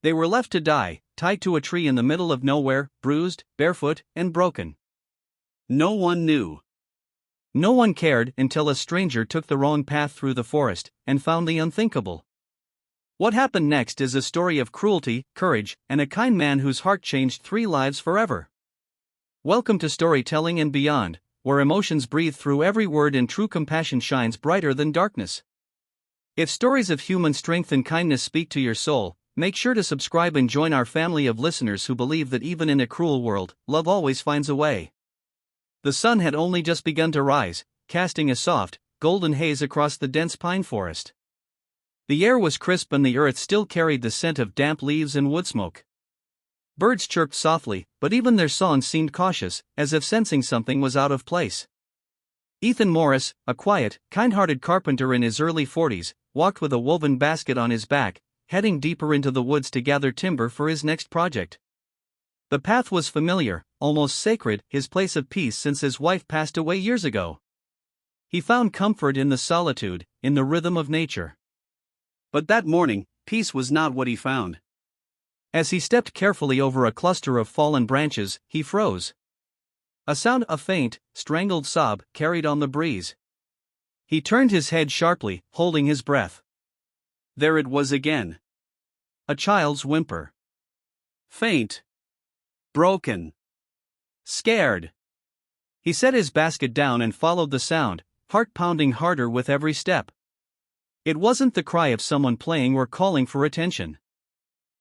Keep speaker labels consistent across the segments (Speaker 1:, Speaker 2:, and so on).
Speaker 1: They were left to die, tied to a tree in the middle of nowhere, bruised, barefoot, and broken. No one knew. No one cared until a stranger took the wrong path through the forest and found the unthinkable. What happened next is a story of cruelty, courage, and a kind man whose heart changed 3 lives forever. Welcome to Storytelling and Beyond, where emotions breathe through every word and true compassion shines brighter than darkness. If stories of human strength and kindness speak to your soul, make sure to subscribe and join our family of listeners who believe that even in a cruel world, love always finds a way. The sun had only just begun to rise, casting a soft, golden haze across the dense pine forest. The air was crisp and the earth still carried the scent of damp leaves and wood smoke. Birds chirped softly, but even their songs seemed cautious, as if sensing something was out of place. Ethan Morris, a quiet, kind-hearted carpenter in his early 40s, walked with a woven basket on his back, heading deeper into the woods to gather timber for his next project. The path was familiar, almost sacred, his place of peace since his wife passed away years ago. He found comfort in the solitude, in the rhythm of nature. But that morning, peace was not what he found. As he stepped carefully over a cluster of fallen branches, he froze. A sound, a faint, strangled sob, carried on the breeze. He turned his head sharply, holding his breath. There it was again. A child's whimper. Faint. Broken. Scared. He set his basket down and followed the sound, heart pounding harder with every step. It wasn't the cry of someone playing or calling for attention.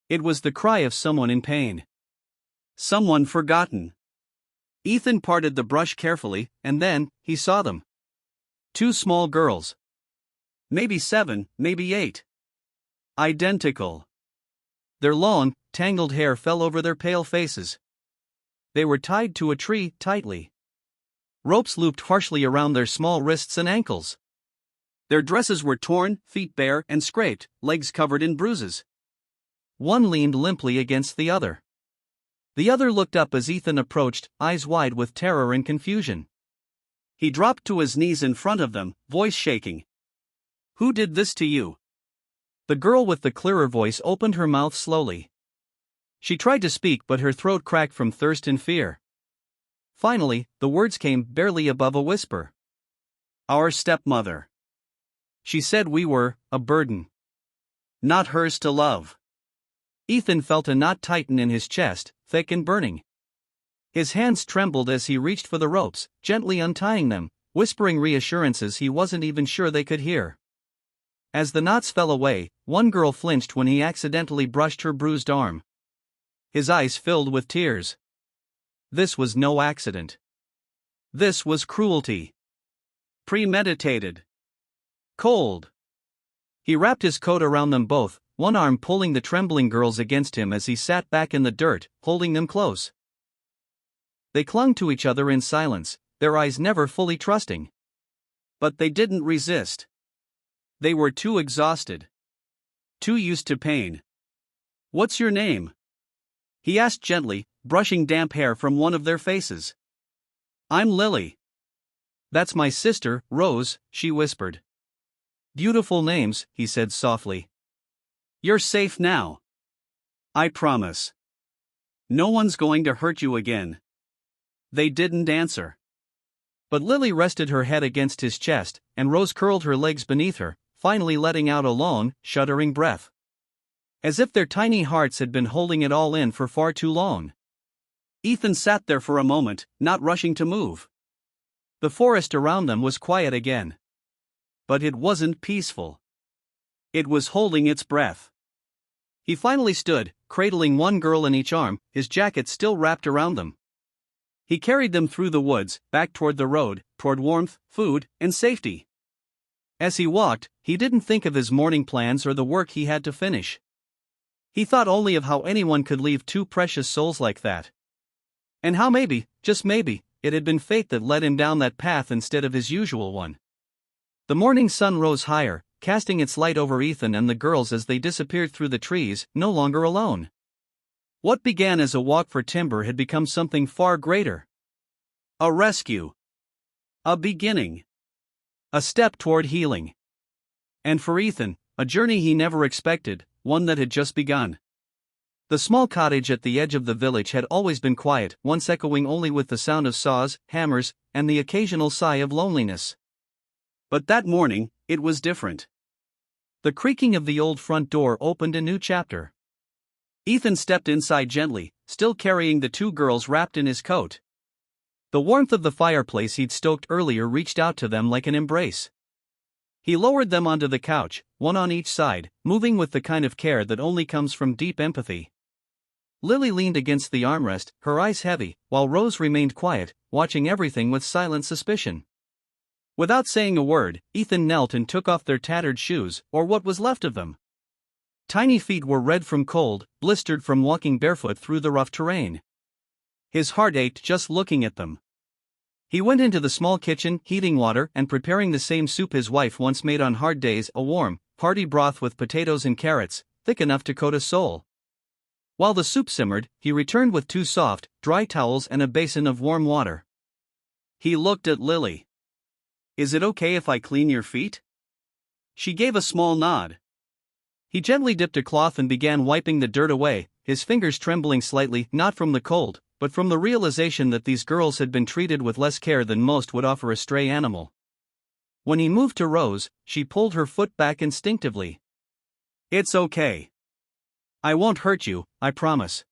Speaker 1: It was the cry of someone in pain. Someone forgotten. Ethan parted the brush carefully, and then, he saw them. 2 small girls. Maybe 7, maybe 8. Identical. Their long, tangled hair fell over their pale faces. They were tied to a tree, tightly. Ropes looped harshly around their small wrists and ankles. Their dresses were torn, feet bare and scraped, legs covered in bruises. One leaned limply against the other. The other looked up as Ethan approached, eyes wide with terror and confusion. He dropped to his knees in front of them, voice shaking. "Who did this to you?" The girl with the clearer voice opened her mouth slowly. She tried to speak, but her throat cracked from thirst and fear. Finally, the words came barely above a whisper. "Our stepmother. She said we were a burden. Not hers to love." Ethan felt a knot tighten in his chest, thick and burning. His hands trembled as he reached for the ropes, gently untying them, whispering reassurances he wasn't even sure they could hear. As the knots fell away, one girl flinched when he accidentally brushed her bruised arm. His eyes filled with tears. This was no accident. This was cruelty. Premeditated. Cold. He wrapped his coat around them both, one arm pulling the trembling girls against him as he sat back in the dirt, holding them close. They clung to each other in silence, their eyes never fully trusting. But they didn't resist. They were too exhausted. Too used to pain. "What's your name?" he asked gently, brushing damp hair from one of their faces. "I'm Lily." "That's my sister, Rose," she whispered. "Beautiful names," he said softly. "You're safe now. I promise. No one's going to hurt you again." They didn't answer. But Lily rested her head against his chest, and Rose curled her legs beneath her, finally letting out a long, shuddering breath. As if their tiny hearts had been holding it all in for far too long. Ethan sat there for a moment, not rushing to move. The forest around them was quiet again. But it wasn't peaceful. It was holding its breath. He finally stood, cradling one girl in each arm, his jacket still wrapped around them. He carried them through the woods, back toward the road, toward warmth, food, and safety. As he walked, he didn't think of his morning plans or the work he had to finish. He thought only of how anyone could leave 2 precious souls like that. And how maybe, just maybe, it had been fate that led him down that path instead of his usual one. The morning sun rose higher, casting its light over Ethan and the girls as they disappeared through the trees, no longer alone. What began as a walk for timber had become something far greater. A rescue. A beginning. A step toward healing. And for Ethan, a journey he never expected, one that had just begun. The small cottage at the edge of the village had always been quiet, once echoing only with the sound of saws, hammers, and the occasional sigh of loneliness. But that morning, it was different. The creaking of the old front door opened a new chapter. Ethan stepped inside gently, still carrying the two girls wrapped in his coat. The warmth of the fireplace he'd stoked earlier reached out to them like an embrace. He lowered them onto the couch, one on each side, moving with the kind of care that only comes from deep empathy. Lily leaned against the armrest, her eyes heavy, while Rose remained quiet, watching everything with silent suspicion. Without saying a word, Ethan knelt and took off their tattered shoes, or what was left of them. Tiny feet were red from cold, blistered from walking barefoot through the rough terrain. His heart ached just looking at them. He went into the small kitchen, heating water and preparing the same soup his wife once made on hard days, a warm, hearty broth with potatoes and carrots, thick enough to coat a soul. While the soup simmered, he returned with 2 soft, dry towels and a basin of warm water. He looked at Lily. "Is it okay if I clean your feet?" She gave a small nod. He gently dipped a cloth and began wiping the dirt away, his fingers trembling slightly, not from the cold, but from the realization that these girls had been treated with less care than most would offer a stray animal. When he moved to Rose, she pulled her foot back instinctively. "It's okay. I won't hurt you, I promise."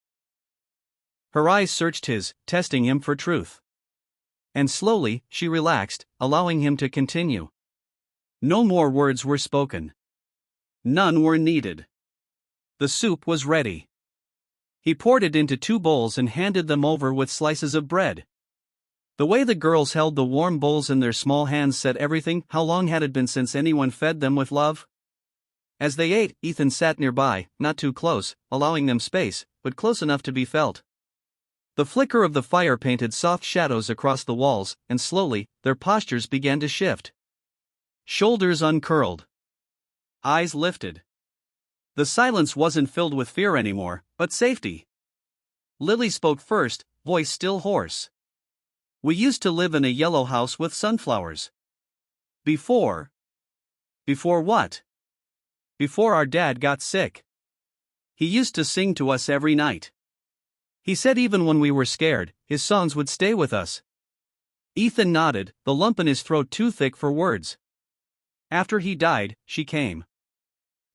Speaker 1: Her eyes searched his, testing him for truth. And slowly, she relaxed, allowing him to continue. No more words were spoken. None were needed. The soup was ready. He poured it into 2 bowls and handed them over with slices of bread. The way the girls held the warm bowls in their small hands said everything. How long had it been since anyone fed them with love? As they ate, Ethan sat nearby, not too close, allowing them space, but close enough to be felt. The flicker of the fire painted soft shadows across the walls, and slowly, their postures began to shift. Shoulders uncurled. Eyes lifted. The silence wasn't filled with fear anymore, but safety. Lily spoke first, voice still hoarse. "We used to live in a yellow house with sunflowers. Before." "Before what?" "Before our dad got sick. He used to sing to us every night. He said even when we were scared, his songs would stay with us." Ethan nodded, the lump in his throat too thick for words. "After he died, she came.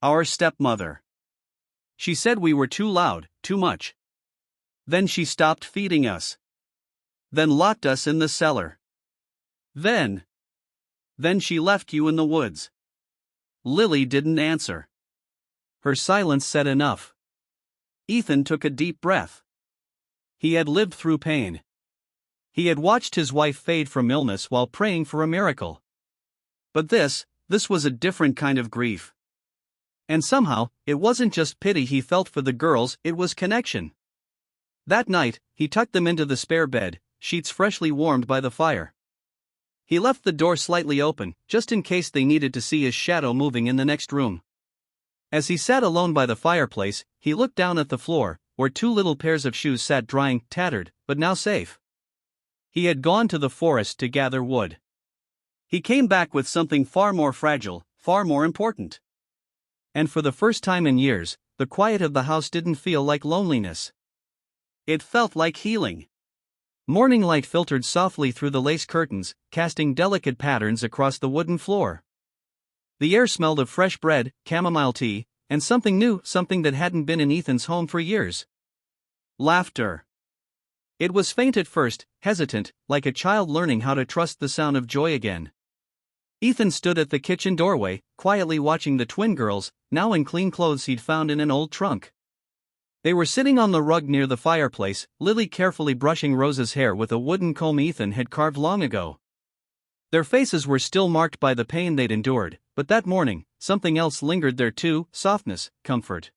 Speaker 1: Our stepmother. She said we were too loud, too much. Then she stopped feeding us. Then locked us in the cellar. Then she left you in the woods." Lily didn't answer. Her silence said enough. Ethan took a deep breath. He had lived through pain. He had watched his wife fade from illness while praying for a miracle. But this was a different kind of grief. And somehow, it wasn't just pity he felt for the girls, it was connection. That night, he tucked them into the spare bed, sheets freshly warmed by the fire. He left the door slightly open, just in case they needed to see his shadow moving in the next room. As he sat alone by the fireplace, he looked down at the floor, where 2 little pairs of shoes sat drying, tattered, but now safe. He had gone to the forest to gather wood. He came back with something far more fragile, far more important. And for the first time in years, the quiet of the house didn't feel like loneliness. It felt like healing. Morning light filtered softly through the lace curtains, casting delicate patterns across the wooden floor. The air smelled of fresh bread, chamomile tea, and something new, something that hadn't been in Ethan's home for years. Laughter. It was faint at first, hesitant, like a child learning how to trust the sound of joy again. Ethan stood at the kitchen doorway, quietly watching the twin girls, now in clean clothes he'd found in an old trunk. They were sitting on the rug near the fireplace, Lily carefully brushing Rose's hair with a wooden comb Ethan had carved long ago. Their faces were still marked by the pain they'd endured, but that morning, something else lingered there too: softness, comfort.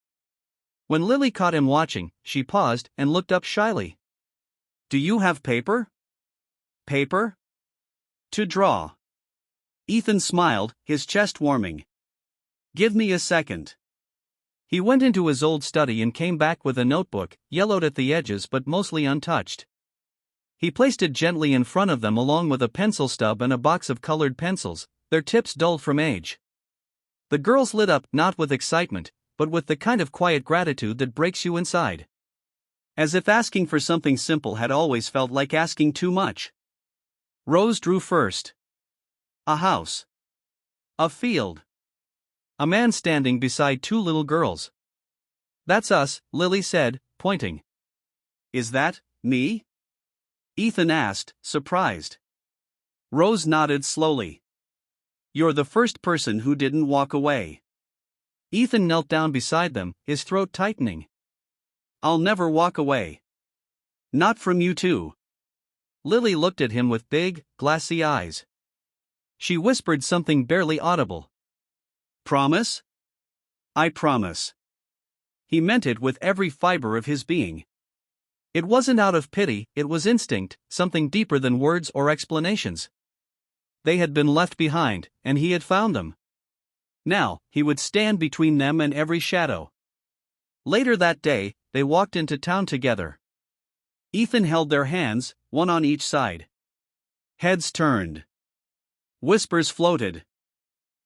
Speaker 1: When Lily caught him watching, she paused and looked up shyly. "Do you have paper?" "Paper?" "To draw." Ethan smiled, his chest warming. "Give me a second." He went into his old study and came back with a notebook, yellowed at the edges but mostly untouched. He placed it gently in front of them along with a pencil stub and a box of colored pencils, their tips dulled from age. The girls lit up, not with excitement, but with the kind of quiet gratitude that breaks you inside. As if asking for something simple had always felt like asking too much. Rose drew first. A house. A field. A man standing beside two little girls. "That's us," Lily said, pointing. "Is that me?" Ethan asked, surprised. Rose nodded slowly. "You're the first person who didn't walk away." Ethan knelt down beside them, his throat tightening. "I'll never walk away. Not from you too." Lily looked at him with big, glassy eyes. She whispered something barely audible. "Promise?" "I promise." He meant it with every fiber of his being. It wasn't out of pity, it was instinct, something deeper than words or explanations. They had been left behind, and he had found them. Now, he would stand between them and every shadow. Later that day, they walked into town together. Ethan held their hands, one on each side. Heads turned. Whispers floated.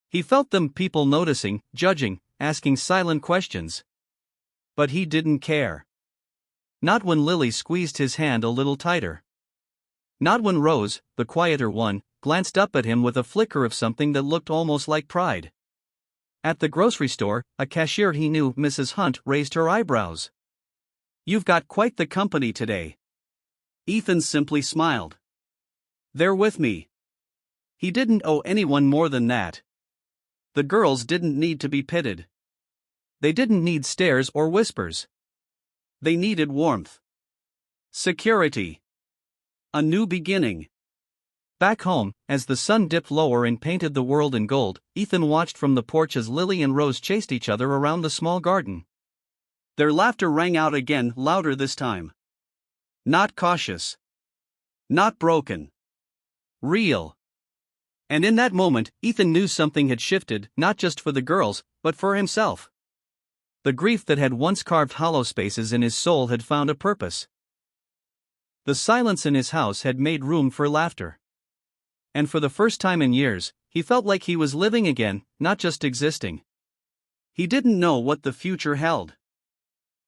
Speaker 1: He felt them, people noticing, judging, asking silent questions. But he didn't care. Not when Lily squeezed his hand a little tighter. Not when Rose, the quieter one, glanced up at him with a flicker of something that looked almost like pride. At the grocery store, a cashier he knew, Mrs. Hunt, raised her eyebrows. "You've got quite the company today." Ethan simply smiled. "They're with me." He didn't owe anyone more than that. The girls didn't need to be pitied. They didn't need stares or whispers. They needed warmth. Security. A new beginning. Back home, as the sun dipped lower and painted the world in gold, Ethan watched from the porch as Lily and Rose chased each other around the small garden. Their laughter rang out again, louder this time. Not cautious. Not broken. Real. And in that moment, Ethan knew something had shifted, not just for the girls, but for himself. The grief that had once carved hollow spaces in his soul had found a purpose. The silence in his house had made room for laughter. And for the first time in years, he felt like he was living again, not just existing. He didn't know what the future held.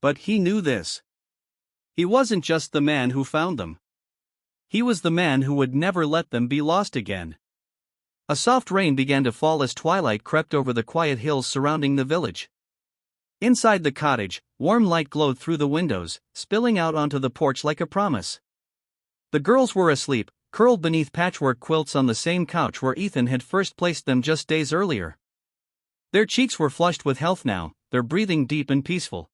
Speaker 1: But he knew this. He wasn't just the man who found them. He was the man who would never let them be lost again. A soft rain began to fall as twilight crept over the quiet hills surrounding the village. Inside the cottage, warm light glowed through the windows, spilling out onto the porch like a promise. The girls were asleep, curled beneath patchwork quilts on the same couch where Ethan had first placed them just days earlier. Their cheeks were flushed with health now, their breathing deep and peaceful.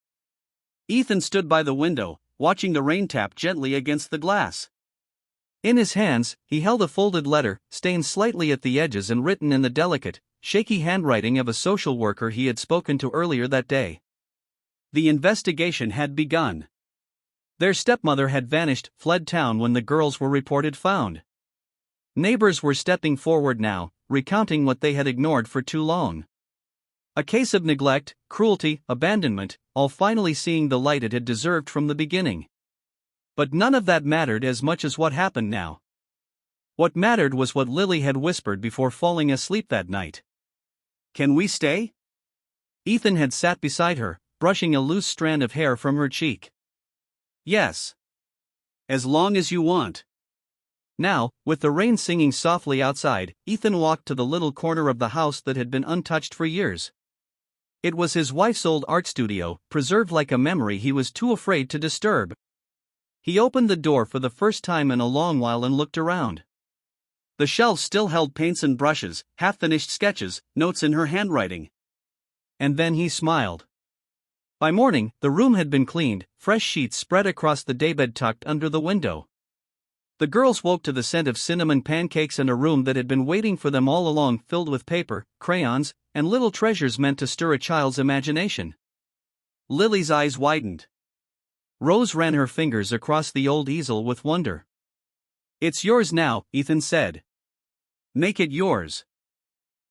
Speaker 1: Ethan stood by the window, watching the rain tap gently against the glass. In his hands, he held a folded letter, stained slightly at the edges and written in the delicate, shaky handwriting of a social worker he had spoken to earlier that day. The investigation had begun. Their stepmother had vanished, fled town when the girls were reported found. Neighbors were stepping forward now, recounting what they had ignored for too long. A case of neglect, cruelty, abandonment, all finally seeing the light it had deserved from the beginning. But none of that mattered as much as what happened now. What mattered was what Lily had whispered before falling asleep that night. "Can we stay?" Ethan had sat beside her, brushing a loose strand of hair from her cheek. "Yes. As long as you want." Now, with the rain singing softly outside, Ethan walked to the little corner of the house that had been untouched for years. It was his wife's old art studio, preserved like a memory he was too afraid to disturb. He opened the door for the first time in a long while and looked around. The shelves still held paints and brushes, half-finished sketches, notes in her handwriting. And then he smiled. By morning, the room had been cleaned, fresh sheets spread across the daybed tucked under the window. The girls woke to the scent of cinnamon pancakes and a room that had been waiting for them all along, filled with paper, crayons, and little treasures meant to stir a child's imagination. Lily's eyes widened. Rose ran her fingers across the old easel with wonder. "It's yours now," Ethan said. "Make it yours."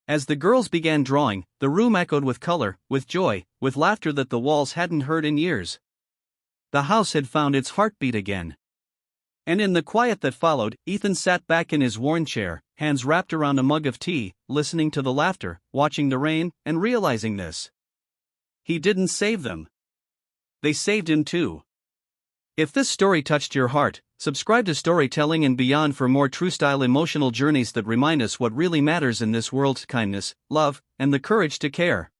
Speaker 1: As the girls began drawing, the room echoed with color, with joy, with laughter that the walls hadn't heard in years. The house had found its heartbeat again. And in the quiet that followed, Ethan sat back in his worn chair, hands wrapped around a mug of tea, listening to the laughter, watching the rain, and realizing this. He didn't save them. They saved him too. If this story touched your heart, subscribe to Storytelling and Beyond for more true-style emotional journeys that remind us what really matters in this world: kindness, love, and the courage to care.